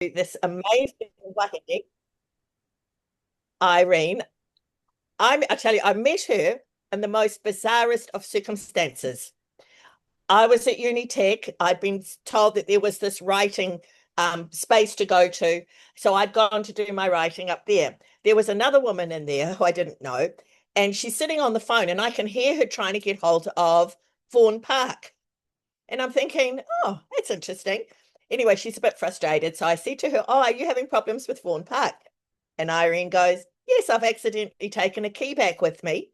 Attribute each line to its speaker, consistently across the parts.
Speaker 1: this amazing wāhine, Irene. I tell you, I met her in the most bizarrest of circumstances. I was at Uni Tech. I'd been told that there was this writing space to go to. So I'd gone to do my writing up there. There was another woman in there who I didn't know, and she's sitting on the phone, and I can hear her trying to get hold of Vaughan Park. And I'm thinking, oh, that's interesting. Anyway, she's a bit frustrated. So I said to her, oh, are you having problems with Vaughan Park? And Irene goes, yes, I've accidentally taken a key back with me.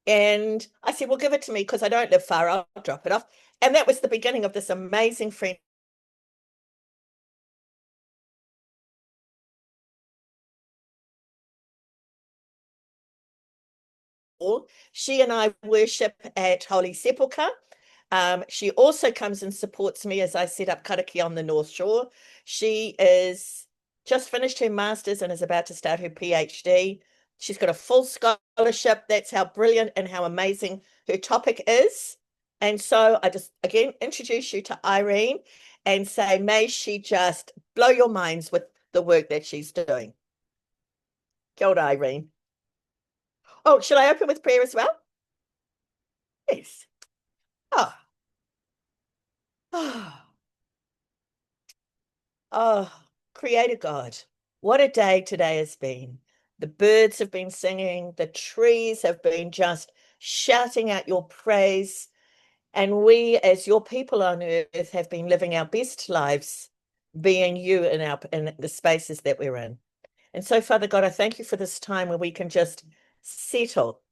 Speaker 1: And I said, well, give it to me because I don't live far. I'll drop it off. And that was the beginning of this amazing friendship. She and I worship at Holy Sepulchre. She also comes and supports me as I set up karakia on the North Shore. She is just finished her master's and is about to start her PhD. She's got a full scholarship. That's how brilliant and how amazing her topic is. And so I just again introduce you to Irene and say, may she just blow your minds with the work that she's doing. Kia ora, Irene. Oh, should I open with prayer as well? Yes. Oh, oh, oh, Creator God, what a day today has been. The birds have been singing, the trees have been just shouting out your praise. And we, as your people on earth, have been living our best lives, being you in the spaces that we're in. And so, Father God, I thank you for this time where we can just settle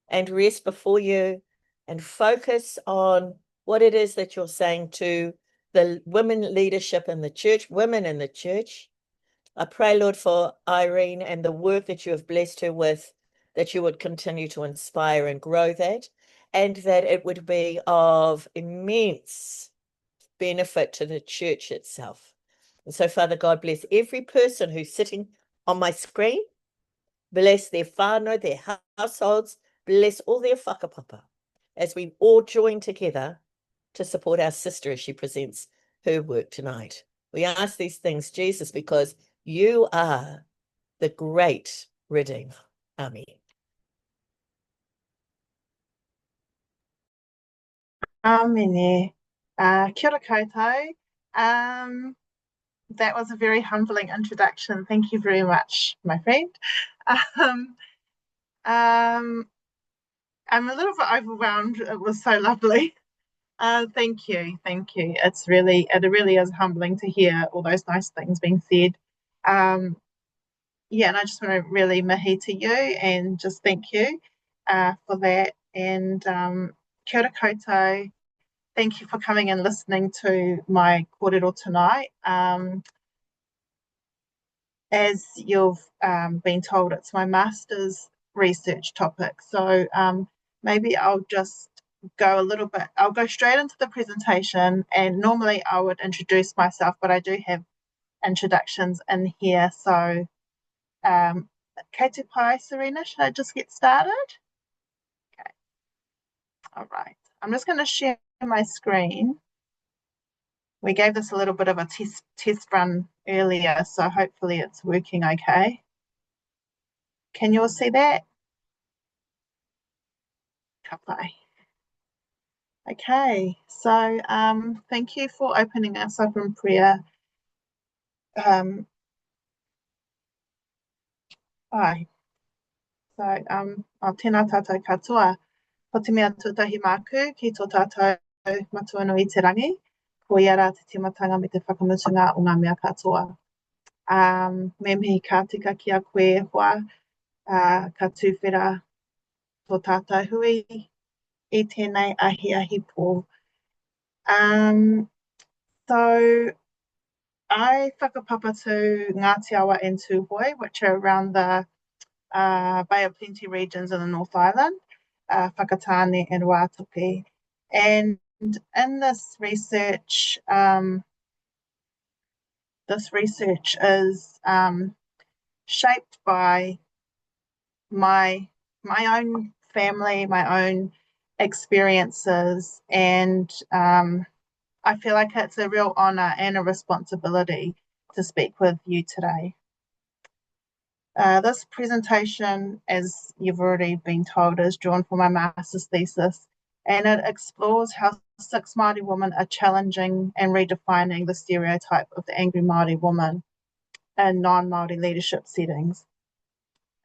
Speaker 1: and rest before you and focus on what it is that you're saying to the women leadership in the church, women in the church. I pray, Lord, for Irene and the work that you have blessed her with, that you would continue to inspire and grow that, and that it would be of immense benefit to the church itself. And so, Father God, bless every person who's sitting on my screen, bless their whānau, their households, bless all their whakapapa, as we all join together to support our sister as she presents her work tonight. We ask these things, Jesus, because you are the great Redeemer. Amen.
Speaker 2: Mene. Kia ora koutou. Um, that was a very humbling introduction. Thank you very much, my friend. Um, um, I'm a little bit overwhelmed. It was so lovely. Thank you, thank you. It really is humbling to hear all those nice things being said. Um, yeah, and I just want to really mihi to you and just thank you for that. And kia ora koutou. Thank you for coming and listening to my kōrero tonight. As you've been told, it's my master's research topic. So maybe I'll just I'll go straight into the presentation. And normally I would introduce myself, but I do have introductions in here. So kei te pai, Serena, should I just get started? Okay, all right. I'm just going to share my screen. We gave this a little bit of a test run earlier, so hopefully it's working okay. Can you all see that? Ka pai. Okay, so thank you for opening us up in prayer. Ai. So, tēnā tātou katoa. Ko te mea tūtahi māku ki tō tātou matua no i te rangi. Ko ia rā te timatanga me te whakamutunga o ngā mea katoa. Me mihi ka tika ki a koe hoa, ka tūwhera tō tātou hui i tēnei ahi pō. So I whakapapa to Ngāti Awa and Tūhoi, which are around the Bay of Plenty regions in the North Island, Whakatane and Wātope. And in this research is shaped by my own family, my own experiences, and I feel like it's a real honour and a responsibility to speak with you today. This presentation, as you've already been told, is drawn from my master's thesis, and it explores how 6 Māori women are challenging and redefining the stereotype of the angry Māori woman in non-Māori leadership settings.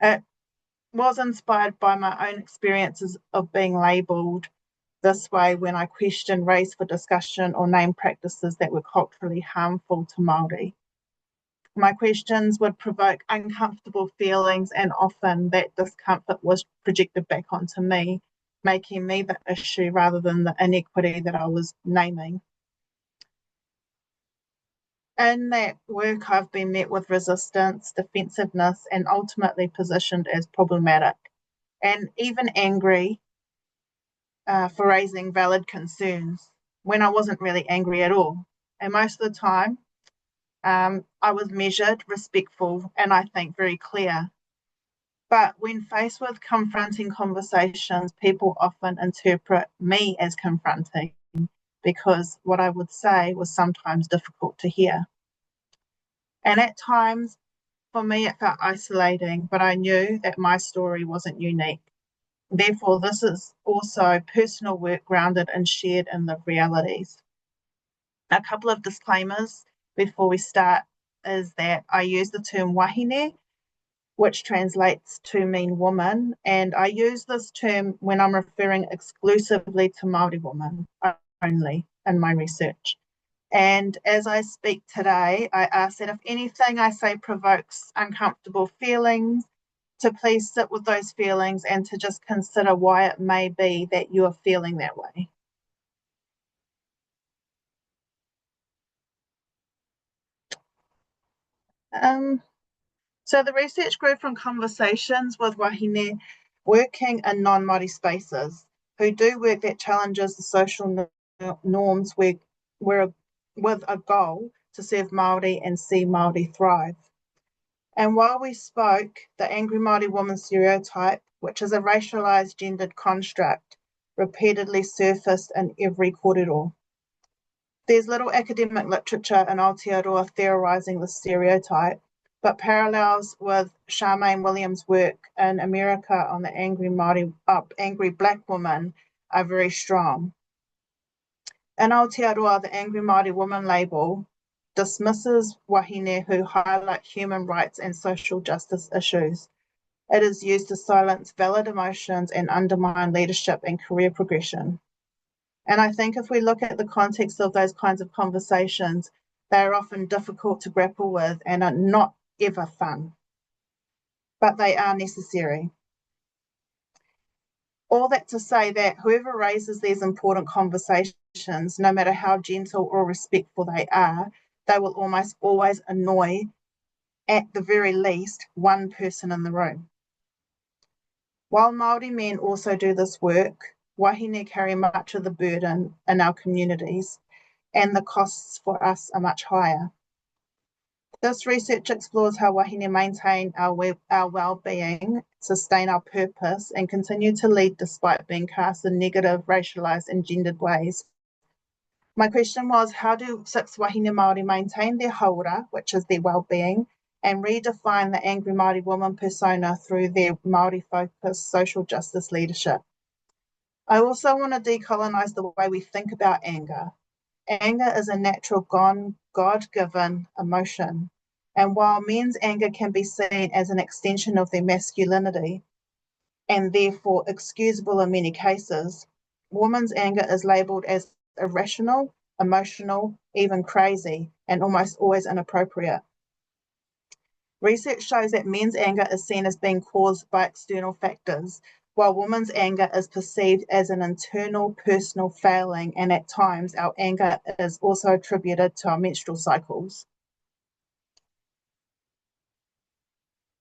Speaker 2: It was inspired by my own experiences of being labelled this way when I questioned race for discussion or named practices that were culturally harmful to Māori. My questions would provoke uncomfortable feelings, and often that discomfort was projected back onto me, making me the issue rather than the inequity that I was naming. In that work, I've been met with resistance, defensiveness, and ultimately positioned as problematic, and even angry for raising valid concerns when I wasn't really angry at all. And most of the time, I was measured, respectful, and I think very clear. But when faced with confronting conversations, people often interpret me as confronting because what I would say was sometimes difficult to hear. And at times, for me, it felt isolating, but I knew that my story wasn't unique. Therefore, this is also personal work grounded and shared in lived realities. A couple of disclaimers before we start is that I use the term wāhine, which translates to mean woman, and I use this term when I'm referring exclusively to Māori women only in my research. And as I speak today, I ask that if anything I say provokes uncomfortable feelings, to please sit with those feelings and to just consider why it may be that you are feeling that way. So the research grew from conversations with wāhine working in non-Māori spaces who do work that challenges the social norms with a goal to serve Māori and see Māori thrive. And while we spoke, the angry Māori woman stereotype, which is a racialised gendered construct, repeatedly surfaced in every kōrero. There's little academic literature in Aotearoa theorising the stereotype, but parallels with Charmaine Williams' work in America on the angry Black woman are very strong. In Aotearoa, the angry Māori woman label dismisses wāhine who highlight human rights and social justice issues. It is used to silence valid emotions and undermine leadership and career progression. And I think if we look at the context of those kinds of conversations, they are often difficult to grapple with and are not ever fun, but they are necessary. All that to say that whoever raises these important conversations, no matter how gentle or respectful they are, they will almost always annoy, at the very least, one person in the room. While Māori men also do this work, wāhine carry much of the burden in our communities, and the costs for us are much higher. This research explores how wāhine maintain our well-being, sustain our purpose, and continue to lead despite being cast in negative, racialised, and gendered ways. My question was, how do 6 wāhine Māori maintain their haura, which is their well-being, and redefine the angry Māori woman persona through their Māori-focused social justice leadership? I also want to decolonise the way we think about anger. Anger is a natural God-given emotion, and while men's anger can be seen as an extension of their masculinity, and therefore excusable in many cases, women's anger is labelled as irrational, emotional, even crazy, and almost always inappropriate. Research shows that men's anger is seen as being caused by external factors, while women's anger is perceived as an internal personal failing, and at times our anger is also attributed to our menstrual cycles.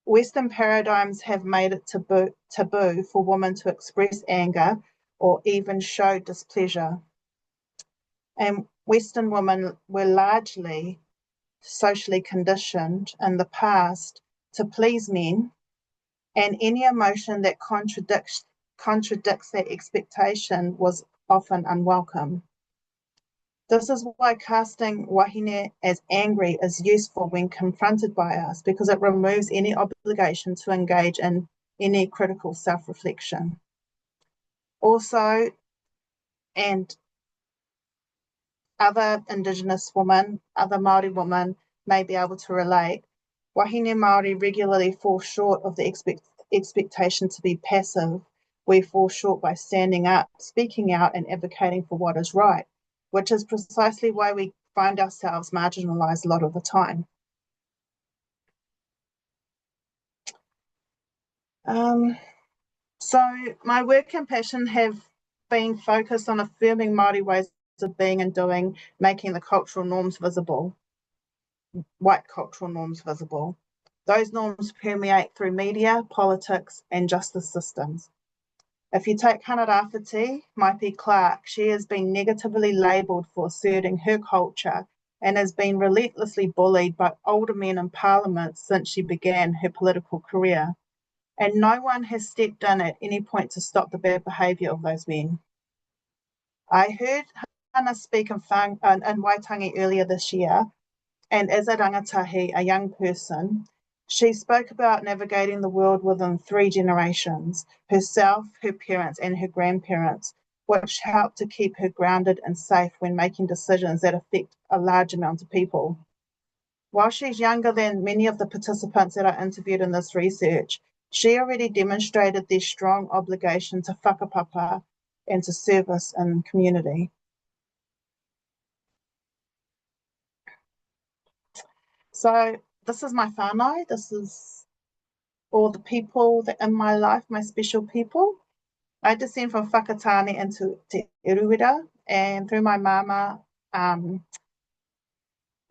Speaker 2: Western paradigms have made it taboo for women to express anger or even show displeasure. And Western women were largely socially conditioned in the past to please men, and any emotion that contradicts that expectation was often unwelcome. This is why casting wāhine as angry is useful when confronted by us, because it removes any obligation to engage in any critical self-reflection. Also, and other Indigenous women, other Māori women may be able to relate, wāhine Māori regularly fall short of the expectation to be passive. We fall short by standing up, speaking out, and advocating for what is right, which is precisely why we find ourselves marginalised a lot of the time. So my work and passion have been focused on affirming Māori ways of being and doing, making the cultural norms visible, white cultural norms visible. Those norms permeate through media, politics, and justice systems. If you take Hana Rāwhiti, Maipi Clark, she has been negatively labelled for asserting her culture and has been relentlessly bullied by older men in Parliament since she began her political career. And no one has stepped in at any point to stop the bad behaviour of those men. I heard Hana speak in Waitangi earlier this year, and as a rangatahi, a young person, she spoke about navigating the world within 3 generations, herself, her parents, and her grandparents, which helped to keep her grounded and safe when making decisions that affect a large amount of people. While she's younger than many of the participants that I interviewed in this research, she already demonstrated their strong obligation to whakapapa and to service in community. So this is my whānau. This is all the people that in my life, my special people. I descend from Whakatāne into Te Eruira, and through my mama,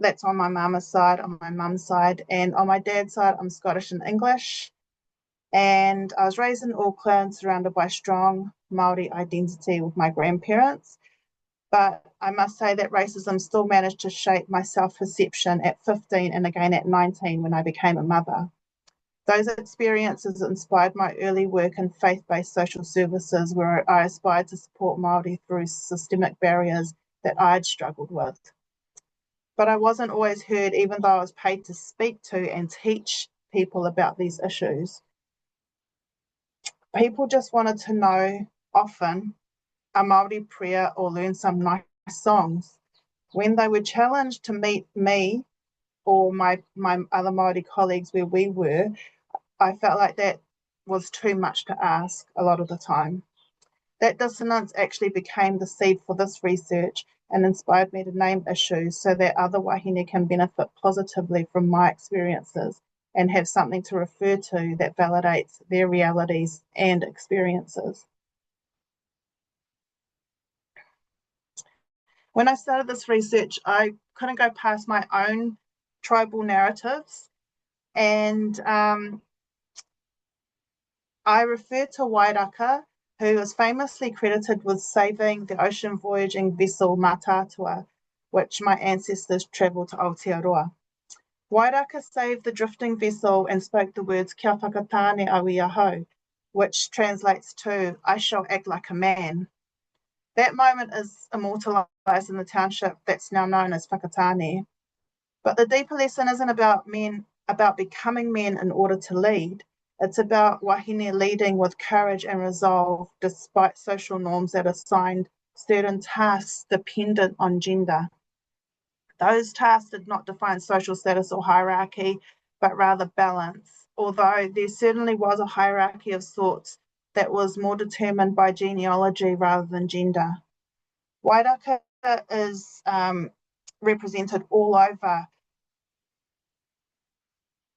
Speaker 2: that's on my mama's side, on my mum's side, and on my dad's side, I'm Scottish and English. And I was raised in Auckland, surrounded by strong Māori identity with my grandparents. But I must say that racism still managed to shape my self-perception at 15 and again at 19 when I became a mother. Those experiences inspired my early work in faith-based social services, where I aspired to support Māori through systemic barriers that I'd struggled with. But I wasn't always heard, even though I was paid to speak to and teach people about these issues. People just wanted to know, often, a Māori prayer or learn some nice songs. When they were challenged to meet me or my other Māori colleagues where we were, I felt like that was too much to ask a lot of the time. That dissonance actually became the seed for this research and inspired me to name issues so that other wāhine can benefit positively from my experiences and have something to refer to that validates their realities and experiences. When I started this research, I couldn't go past my own tribal narratives, and I referred to Wairaka, who is famously credited with saving the ocean voyaging vessel Mātātua, which my ancestors travelled to Aotearoa. Wairaka saved the drifting vessel and spoke the words Kia whakatāne au ia hau, which translates to, I shall act like a man. That moment is immortalised in the township that's now known as Whakatāne. But the deeper lesson isn't about men, about becoming men in order to lead. It's about wāhine leading with courage and resolve despite social norms that assign certain tasks dependent on gender. Those tasks did not define social status or hierarchy, but rather balance, although there certainly was a hierarchy of sorts that was more determined by genealogy rather than gender. Wairaka is represented all over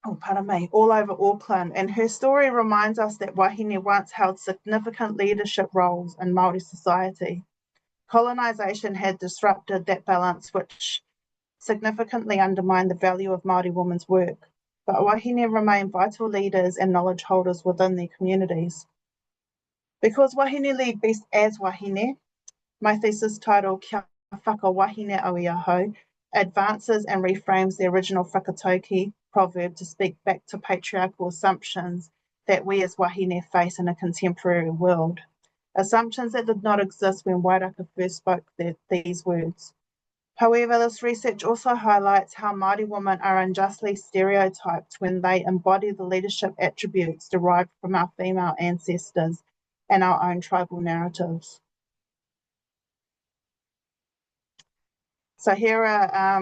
Speaker 2: Auckland, and her story reminds us that wāhine once held significant leadership roles in Māori society. Colonisation had disrupted that balance, which significantly undermined the value of Māori women's work, but wāhine remain vital leaders and knowledge holders within their communities. Because wāhine lead best as wāhine, my thesis title, Kia whakawāhine au ia hau, advances and reframes the original whakatauki proverb to speak back to patriarchal assumptions that we as wāhine face in a contemporary world. Assumptions that did not exist when Wairaka first spoke these words. However, this research also highlights how Māori women are unjustly stereotyped when they embody the leadership attributes derived from our female ancestors and our own tribal narratives. So here are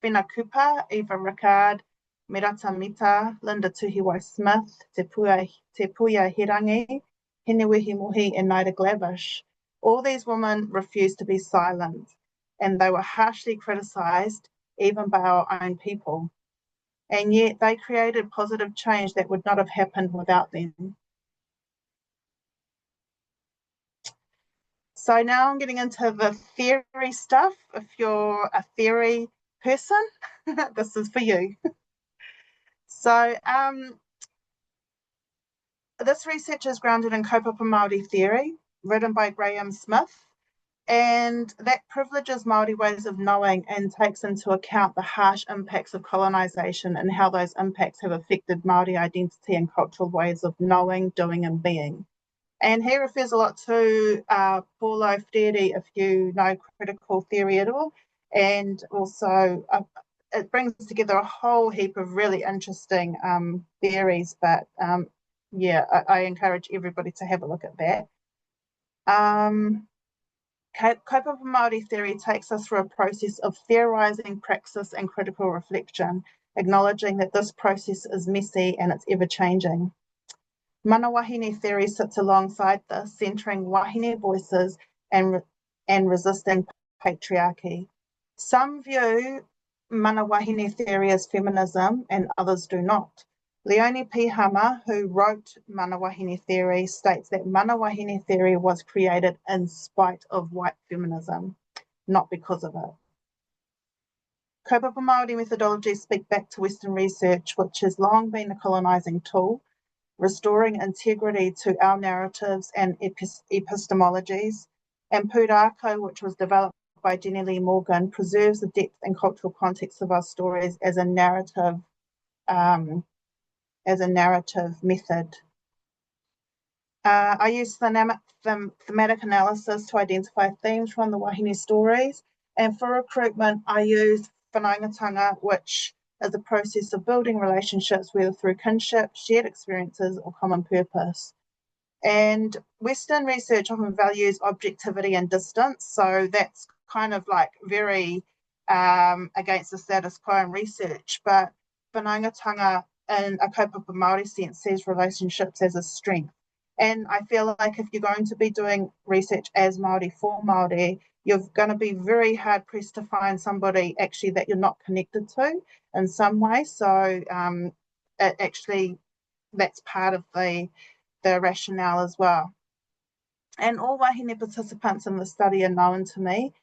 Speaker 2: Whina Cooper, Eva Rickard, Merata Mita, Linda Tuhiwai-Smith, Te Puia Hirangi, Hinewehi Mohi, and Nida Glavish. All these women refused to be silent, and they were harshly criticised, even by our own people. And yet they created positive change that would not have happened without them. So now I'm getting into the theory stuff. If you're a theory person, this is for you. So this research is grounded in kaupapa Māori theory, written by Graham Smith, and that privileges Māori ways of knowing and takes into account the harsh impacts of colonisation and how those impacts have affected Māori identity and cultural ways of knowing, doing and being. And he refers a lot to Paulo Freire, if you know critical theory at all, and also it brings together a whole heap of really interesting theories, but yeah, I encourage everybody to have a look at that. Kaupapa Māori theory takes us through a process of theorising, praxis and critical reflection, acknowledging that this process is messy and it's ever-changing. Mana wāhine theory sits alongside this, centering wāhine voices and resisting patriarchy. Some view mana wāhine theory as feminism and others do not. Leone Pihama, who wrote mana wāhine theory, states that mana wāhine theory was created in spite of white feminism, not because of it. Kaupapa Māori methodologies speak back to Western research, which has long been a colonising tool, restoring integrity to our narratives and epistemologies, and Pūrākau, which was developed by Jenny Lee Morgan, preserves the depth and cultural context of our stories as a narrative method. I use thematic analysis to identify themes from the wāhine stories, and for recruitment, I use whanaungatanga, which is a process of building relationships, whether through kinship, shared experiences, or common purpose. And Western research often values objectivity and distance, so that's kind of like very against the status quo in research, but whanaungatanga in a kaupapa Māori sense sees relationships as a strength. And I feel like if you're going to be doing research as Māori for Māori, you're going to be very hard pressed to find somebody actually that you're not connected to in some way. So actually that's part of the rationale as well. And all wāhine participants in the study are known to me.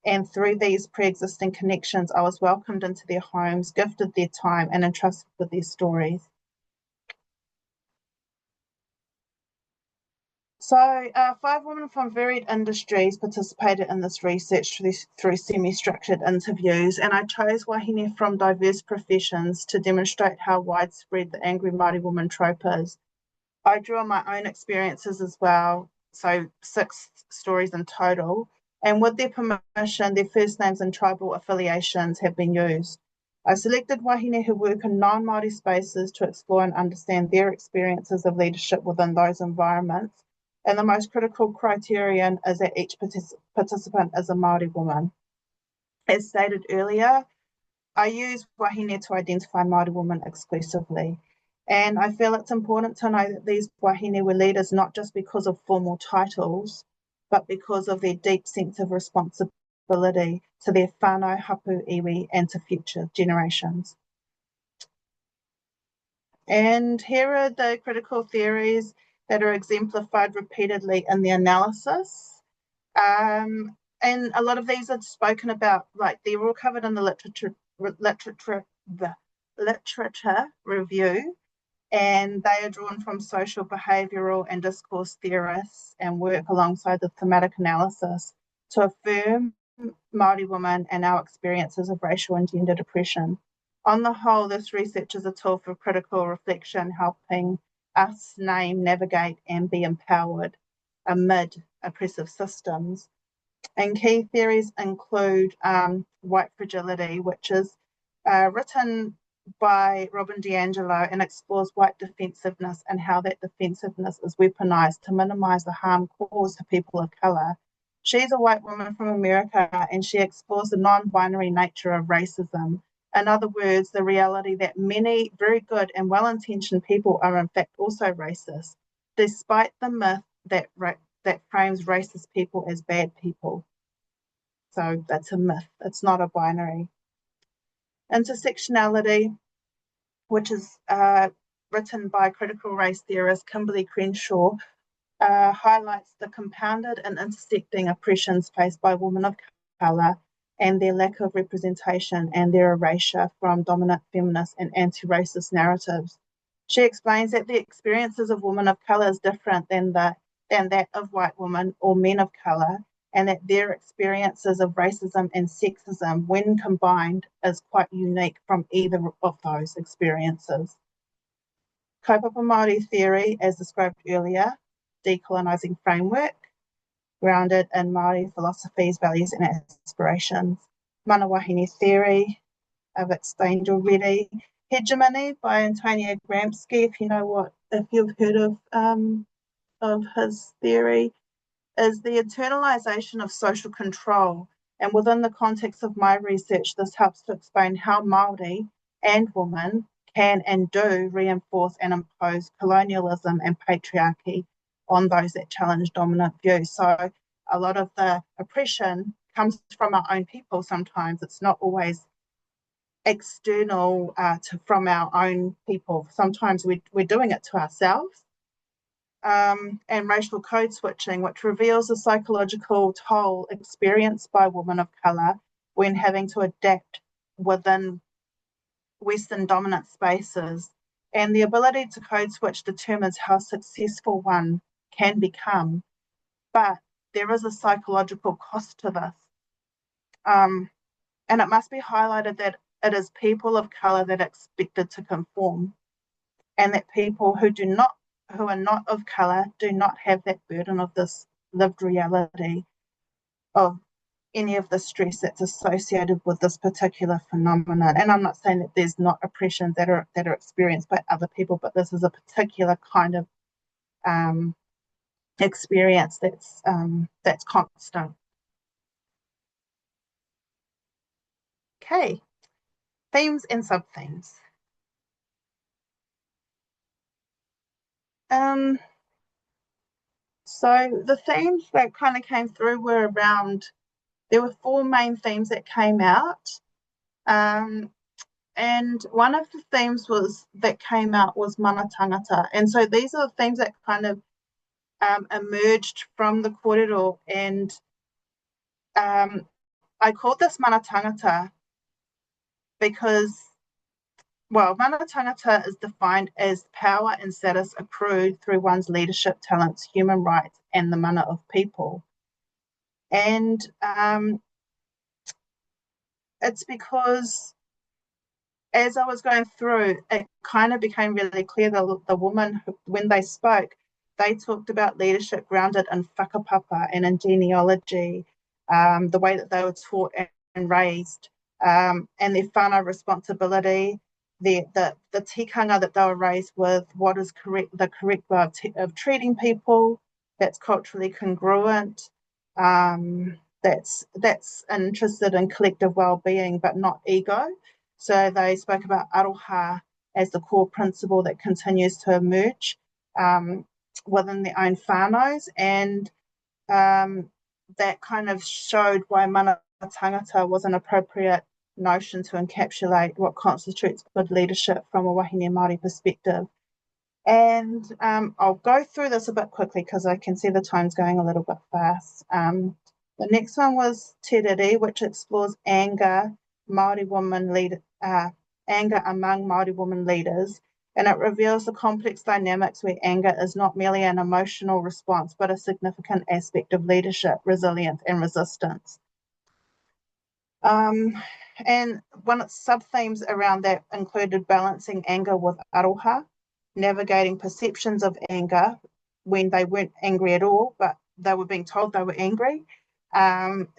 Speaker 2: And through these pre-existing connections, I was welcomed into their homes, gifted their time, and entrusted with their stories. So 5 women from varied industries participated in this research through semi-structured interviews, and I chose wāhine from diverse professions to demonstrate how widespread the angry Māori woman trope is. I drew on my own experiences as well, so 6 stories in total, and with their permission, their first names and tribal affiliations have been used. I selected wāhine who work in non-Māori spaces to explore and understand their experiences of leadership within those environments, and the most critical criterion is that each participant is a Māori woman. As stated earlier, I use wāhine to identify Māori women exclusively. And I feel it's important to know that these wāhine were leaders not just because of formal titles, but because of their deep sense of responsibility to their whānau, hapu, iwi, and to future generations. And here are the critical theories that are exemplified repeatedly in the analysis. And a lot of these are spoken about, like they're all covered in the literature review, and they are drawn from social, behavioural and discourse theorists and work alongside the thematic analysis to affirm Māori women and our experiences of racial and gendered oppression. On the whole, this research is a tool for critical reflection, helping us name, navigate and be empowered amid oppressive systems. And key theories include white fragility, which is written by Robin DiAngelo and explores white defensiveness and how that defensiveness is weaponized to minimize the harm caused to people of color. She's a white woman from America, and she explores the non-binary nature of racism. In other words, the reality that many very good and well-intentioned people are in fact also racist, despite the myth that frames racist people as bad people. So that's a myth. It's not a binary. Intersectionality, which is written by critical race theorist Kimberly Crenshaw, highlights the compounded and intersecting oppressions faced by women of colour and their lack of representation and their erasure from dominant feminist and anti-racist narratives. She explains that the experiences of women of colour is different than that of white women or men of colour, and that their experiences of racism and sexism, when combined, is quite unique from either of those experiences. Kaupapa Māori theory, as described earlier, decolonising framework, grounded in Māori philosophies, values and aspirations. Mana wāhine theory, I've explained already. Hegemony by Antonio Gramsci, if you've heard of his theory, is the internalization of social control. And within the context of my research, this helps to explain how Māori and women can and do reinforce and impose colonialism and patriarchy on those that challenge dominant views. So a lot of the oppression comes from our own people sometimes. It's not always external from our own people. Sometimes we're doing it to ourselves. And racial code switching, which reveals the psychological toll experienced by women of colour when having to adapt within Western dominant spaces. And the ability to code switch determines how successful one can become. But there is a psychological cost to this. And it must be highlighted that it is people of colour that are expected to conform, and that people who are not of colour do not have that burden of this lived reality of any of the stress that's associated with this particular phenomenon. And I'm not saying that there's not oppressions that are experienced by other people, but this is a particular kind of experience that's constant. Okay, themes and sub-themes. So the themes that kind of came through were around, there were 4 main themes that came out. And one of the themes that came out was mana tangata. And so these are the themes that kind of emerged from the kōrero. And I called this mana tangata because, well, mana tangata is defined as power and status accrued through one's leadership, talents, human rights, and the mana of people. And it's because as I was going through, it kind of became really clear that the woman, when they spoke, they talked about leadership grounded in whakapapa and in genealogy, the way that they were taught and raised, and their whānau responsibility, the tikanga that they were raised with, what is correct, the correct way of treating people, that's culturally congruent, that's interested in collective well-being but not ego. So they spoke about aroha as the core principle that continues to emerge within their own whānaus, and that kind of showed why mana tangata was an appropriate notion to encapsulate what constitutes good leadership from a wāhine Māori perspective. And I'll go through this a bit quickly because I can see the time's going a little bit fast. The next one was te riri, which explores anger among Māori women leaders, and it reveals the complex dynamics where anger is not merely an emotional response, but a significant aspect of leadership, resilience, and resistance. And one of the sub-themes around that included balancing anger with aroha, navigating perceptions of anger when they weren't angry at all, but they were being told they were angry,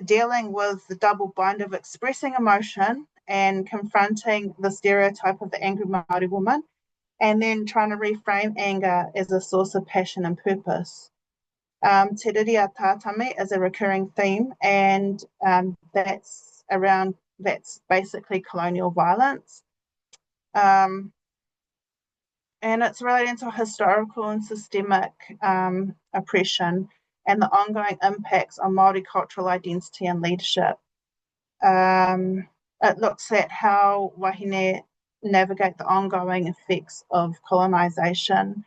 Speaker 2: dealing with the double bind of expressing emotion and confronting the stereotype of the angry Māori woman, and then trying to reframe anger as a source of passion and purpose. Te riri tātame is a recurring theme, and that's basically colonial violence. And it's related to historical and systemic oppression and the ongoing impacts on Māori cultural identity and leadership. It looks at how wāhine navigate the ongoing effects of colonisation.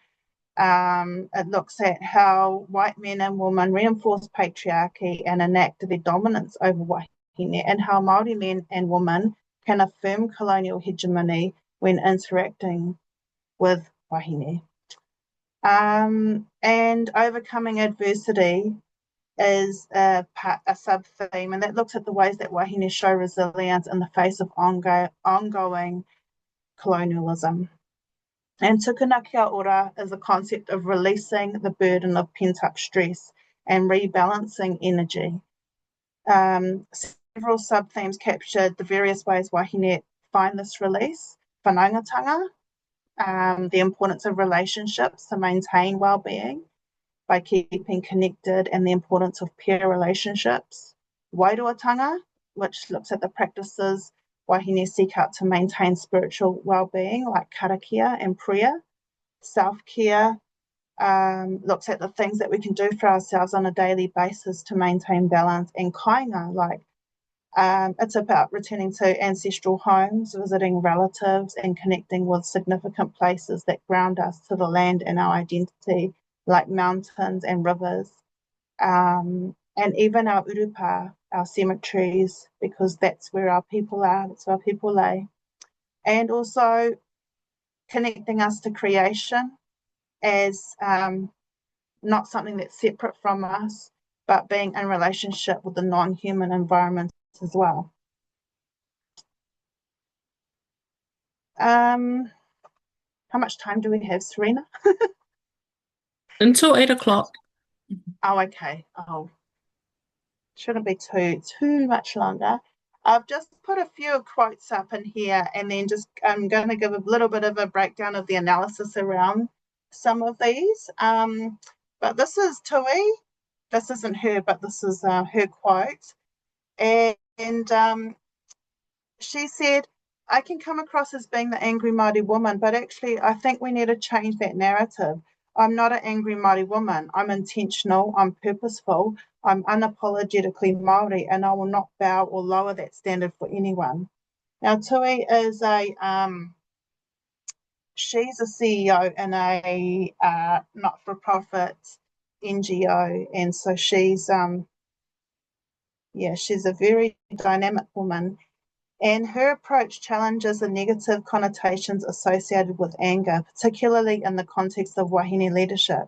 Speaker 2: It looks at how white men and women reinforce patriarchy and enact their dominance over wāhine, and how Māori men and women can affirm colonial hegemony when interacting with wāhine. And overcoming adversity is a sub-theme, and that looks at the ways that wāhine show resilience in the face of ongoing colonialism. And tukuna kia ora is a concept of releasing the burden of pent-up stress and rebalancing energy. Several sub-themes captured the various ways wāhine find this release. Whanaungatanga, the importance of relationships to maintain well-being by keeping connected, and the importance of peer relationships. Wairuatanga, which looks at the practices wāhine seek out to maintain spiritual well-being, like karakia and prayer. Self-care looks at the things that we can do for ourselves on a daily basis to maintain balance. And kainga, like it's about returning to ancestral homes, visiting relatives, and connecting with significant places that ground us to the land and our identity, like mountains and rivers, and even our urupa, our cemeteries, because that's where our people are, that's where our people lay. And also connecting us to creation as not something that's separate from us, but being in relationship with the non-human environment as well. How much time do we have, Serena?
Speaker 3: Until 8 o'clock.
Speaker 2: Oh, okay. Oh, shouldn't be too much longer. I've just put a few quotes up in here, and then I'm going to give a little bit of a breakdown of the analysis around some of these. But this is Tui. This isn't her, but this is her quote. And she said, I can come across as being the angry Māori woman, but actually I think we need to change that narrative. I'm not an angry Māori woman. I'm intentional, I'm purposeful, I'm unapologetically Māori, and I will not bow or lower that standard for anyone. Now, Tui is she's a CEO in a not-for-profit NGO, and so she's she's a very dynamic woman. And her approach challenges the negative connotations associated with anger, particularly in the context of wāhine leadership.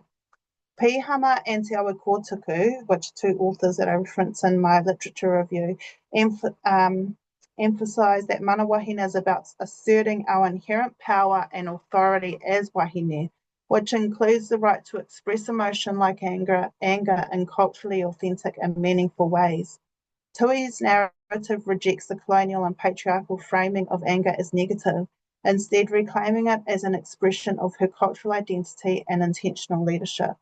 Speaker 2: Pihama and Te Awa Kōtuku, which are two authors that I reference in my literature review, emphasise that mana wāhine is about asserting our inherent power and authority as wāhine, which includes the right to express emotion like anger in culturally authentic and meaningful ways. Tui's narrative rejects the colonial and patriarchal framing of anger as negative, instead reclaiming it as an expression of her cultural identity and intentional leadership.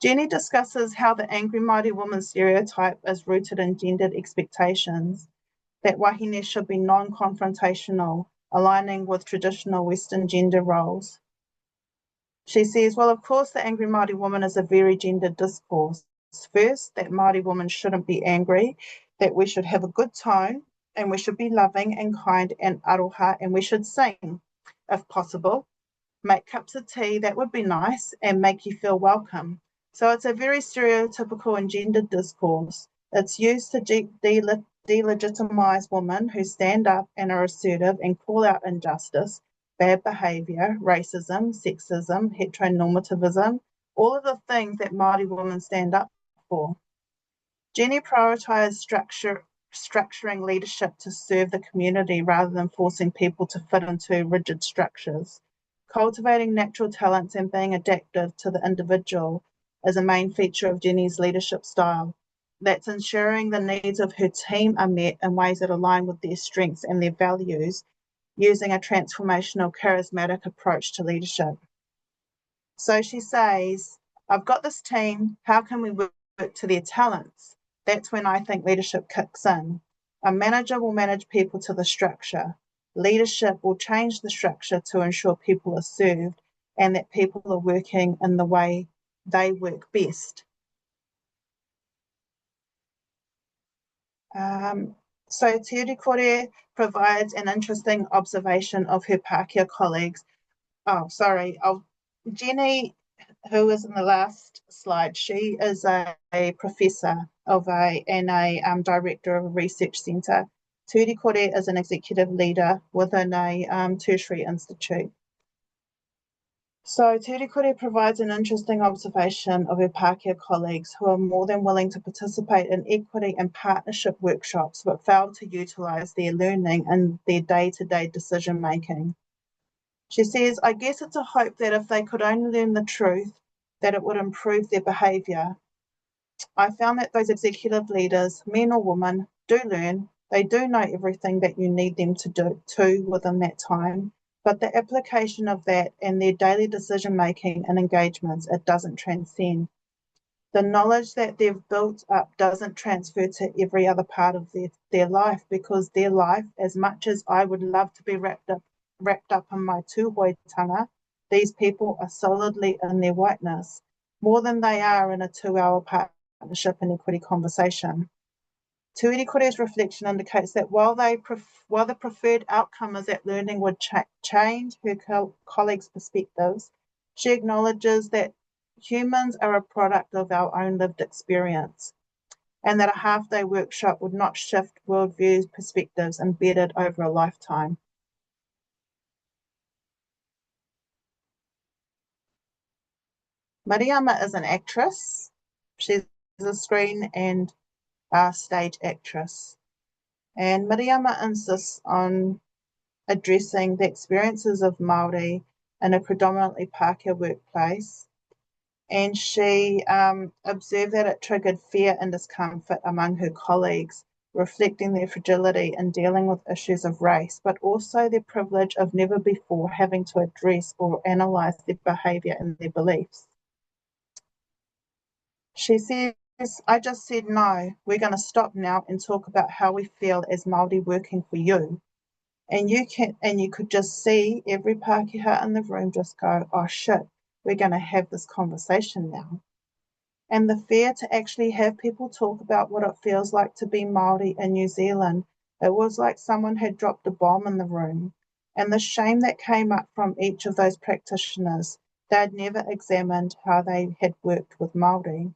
Speaker 2: Jenny discusses how the angry Māori woman stereotype is rooted in gendered expectations, that wāhine should be non-confrontational, aligning with traditional Western gender roles. She says, well, of course, the angry Māori woman is a very gendered discourse. First, that Māori women shouldn't be angry, that we should have a good tone, and we should be loving and kind and aroha, and we should sing, if possible. Make cups of tea, that would be nice, and make you feel welcome. So it's a very stereotypical and gendered discourse. It's used to delegitimise women who stand up and are assertive and call out injustice, bad behaviour, racism, sexism, heteronormativism, all of the things that Māori women stand up for. Jenny prioritised structuring leadership to serve the community rather than forcing people to fit into rigid structures. Cultivating natural talents and being adaptive to the individual is a main feature of Jenny's leadership style. That's ensuring the needs of her team are met in ways that align with their strengths and their values, using a transformational, charismatic approach to leadership. So she says, I've got this team, how can we work to their talents? That's when I think leadership kicks in. A manager will manage people to the structure. Leadership will change the structure to ensure people are served and that people are working in the way they work best. So Te Kore provides an interesting observation of her Pākehā colleagues. Jenny, who is in the last slide, she is a professor and a director of a research centre. Te Kore is an executive leader within a tertiary institute. So Te Kore provides an interesting observation of her Pākehā colleagues who are more than willing to participate in equity and partnership workshops but fail to utilise their learning in their day-to-day decision making. She says, I guess it's a hope that if they could only learn the truth, that it would improve their behaviour. I found that those executive leaders, men or women, do learn. They do know everything that you need them to do within that time, but the application of that and their daily decision-making and engagements, it doesn't transcend. The knowledge that they've built up doesn't transfer to every other part of their life, because their life, as much as I would love to be wrapped up in my tūhoitanga, these people are solidly in their whiteness, more than they are in a 2-hour partnership and equity conversation. Te Kore's reflection indicates that while the preferred outcome is that learning would change her colleagues' perspectives, she acknowledges that humans are a product of our own lived experience, and that a half-day workshop would not shift worldviews, perspectives embedded over a lifetime. Mariama is an actress. She's a screen and stage actress. And Mariama insists on addressing the experiences of Māori in a predominantly Pākehā workplace. And she observed that it triggered fear and discomfort among her colleagues, reflecting their fragility in dealing with issues of race, but also their privilege of never before having to address or analyse their behaviour and their beliefs. She says, I just said no, we're going to stop now and talk about how we feel as Māori working for you. And you could just see every Pākehā in the room just go, oh shit, we're going to have this conversation now. And the fear to actually have people talk about what it feels like to be Māori in New Zealand, it was like someone had dropped a bomb in the room. And the shame that came up from each of those practitioners, they'd never examined how they had worked with Māori.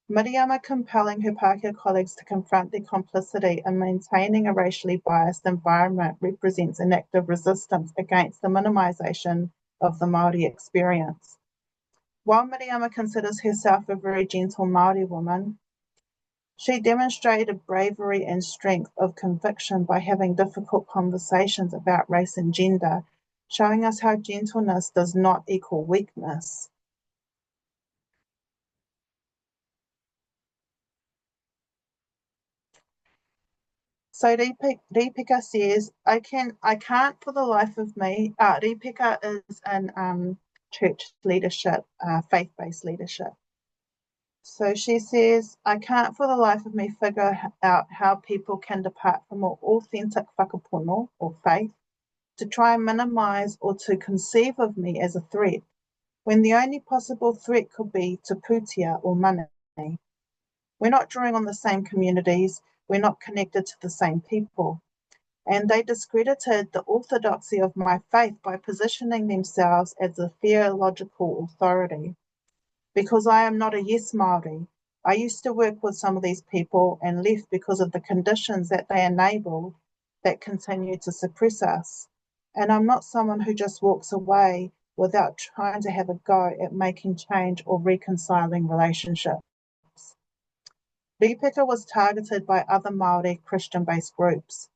Speaker 2: Mariama compelling her Pākehā colleagues to confront their complicity in maintaining a racially biased environment represents an active resistance against the minimisation of the Māori experience. While Mariama considers herself a very gentle Māori woman, she demonstrated bravery and strength of conviction by having difficult conversations about race and gender, showing us how gentleness does not equal weakness. So Deepika says, I can't for the life of me. Deepika is in church leadership, faith-based leadership. So she says, I can't for the life of me figure out how people can depart from an authentic whakapono or faith to try and minimise or to conceive of me as a threat, when the only possible threat could be to pūtea or money. We're not drawing on the same communities, we're not connected to the same people. And they discredited the orthodoxy of my faith by positioning themselves as a theological authority. Because I am not a yes Māori. I used to work with some of these people and left because of the conditions that they enabled that continue to suppress us. And I'm not someone who just walks away without trying to have a go at making change or reconciling relationships. Redefining was targeted by other Māori Christian-based groups,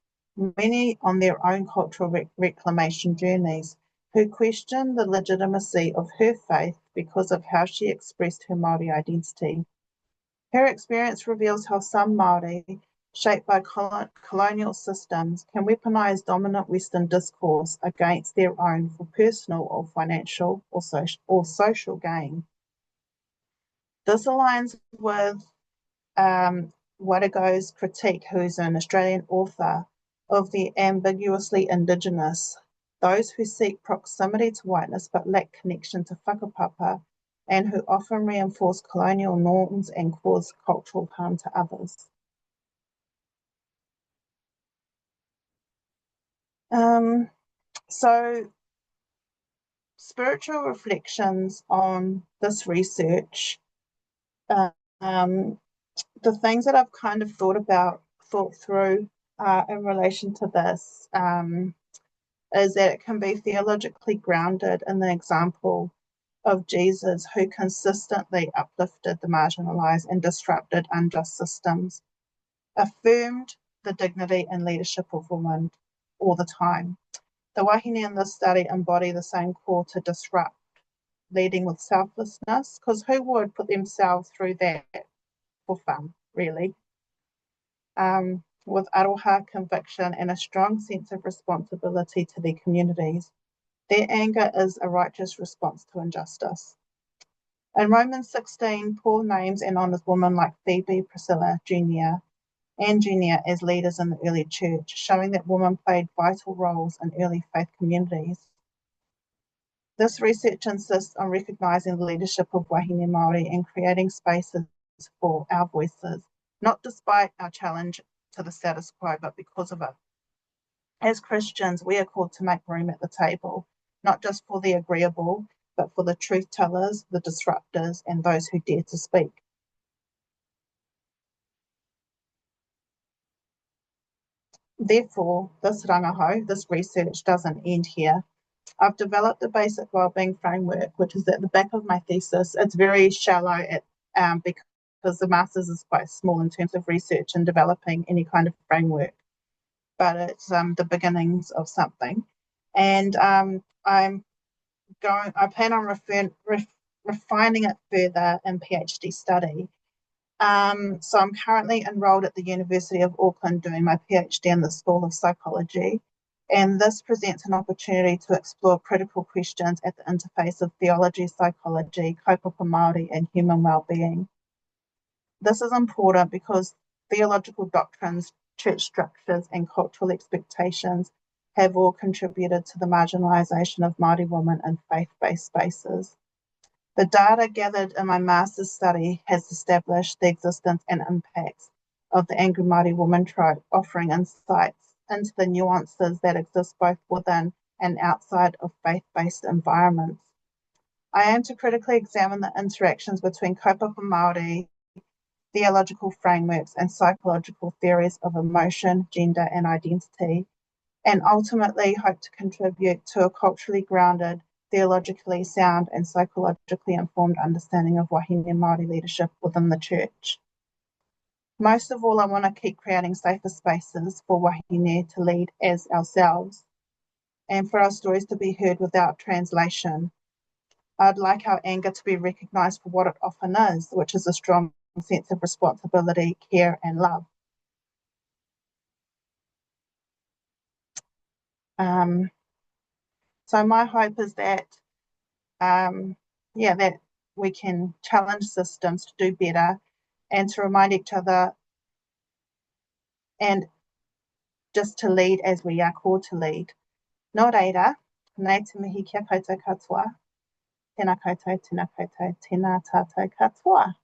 Speaker 2: many on their own cultural reclamation journeys, who questioned the legitimacy of her faith because of how she expressed her Māori identity. Her experience reveals how some Māori, shaped by colonial systems, can weaponize dominant Western discourse against their own for personal or financial or social gain. This aligns with Wadago's critique, who is an Australian author, of the ambiguously Indigenous, those who seek proximity to whiteness but lack connection to whakapapa, and who often reinforce colonial norms and cause cultural harm to others. So, spiritual reflections on this research, the things that I've kind of thought through in relation to this is that it can be theologically grounded in the example of Jesus, who consistently uplifted the marginalized and disrupted unjust systems, affirmed the dignity and leadership of women all the time. The wāhine in this study embody the same call to disrupt, leading with selflessness, because who would put themselves through that for fun, really? With aroha, conviction, and a strong sense of responsibility to their communities. Their anger is a righteous response to injustice. In Romans 16, Paul names and honours women like Phoebe, Priscilla, and Junior as leaders in the early church, showing that women played vital roles in early faith communities. This research insists on recognising the leadership of wāhine Māori and creating spaces for our voices, not despite our challenge to the status quo, but because of it. As Christians, we are called to make room at the table, not just for the agreeable, but for the truth tellers, the disruptors, and those who dare to speak. Therefore, this rangahau, this research doesn't end here. I've developed a basic wellbeing framework, which is at the back of my thesis. It's very shallow because the master's is quite small in terms of research and developing any kind of framework, but it's the beginnings of something. And I plan on refining it further in PhD study. So I'm currently enrolled at the University of Auckland doing my PhD in the School of Psychology, and this presents an opportunity to explore critical questions at the interface of theology, psychology, kaupapa Māori, and human well-being. This is important because theological doctrines, church structures, and cultural expectations have all contributed to the marginalisation of Māori women in faith-based spaces. The data gathered in my master's study has established the existence and impacts of the angry Māori woman trope, offering insights into the nuances that exist both within and outside of faith-based environments. I aim to critically examine the interactions between kaupapa Māori, theological frameworks, and psychological theories of emotion, gender, and identity, and ultimately hope to contribute to a culturally grounded, theologically sound, and psychologically informed understanding of wāhine Māori leadership within the church. Most of all, I want to keep creating safer spaces for wāhine to lead as ourselves, and for our stories to be heard without translation. I'd like our anger to be recognised for what it often is, which is a strong sense of responsibility, care, and love. So my hope is that, that we can challenge systems to do better and to remind each other and just to lead as we are called to lead. Nō reira, nei te mihi kia koutou katoa, tēnā koutou, tēnā koutou, tēnā tātou katoa.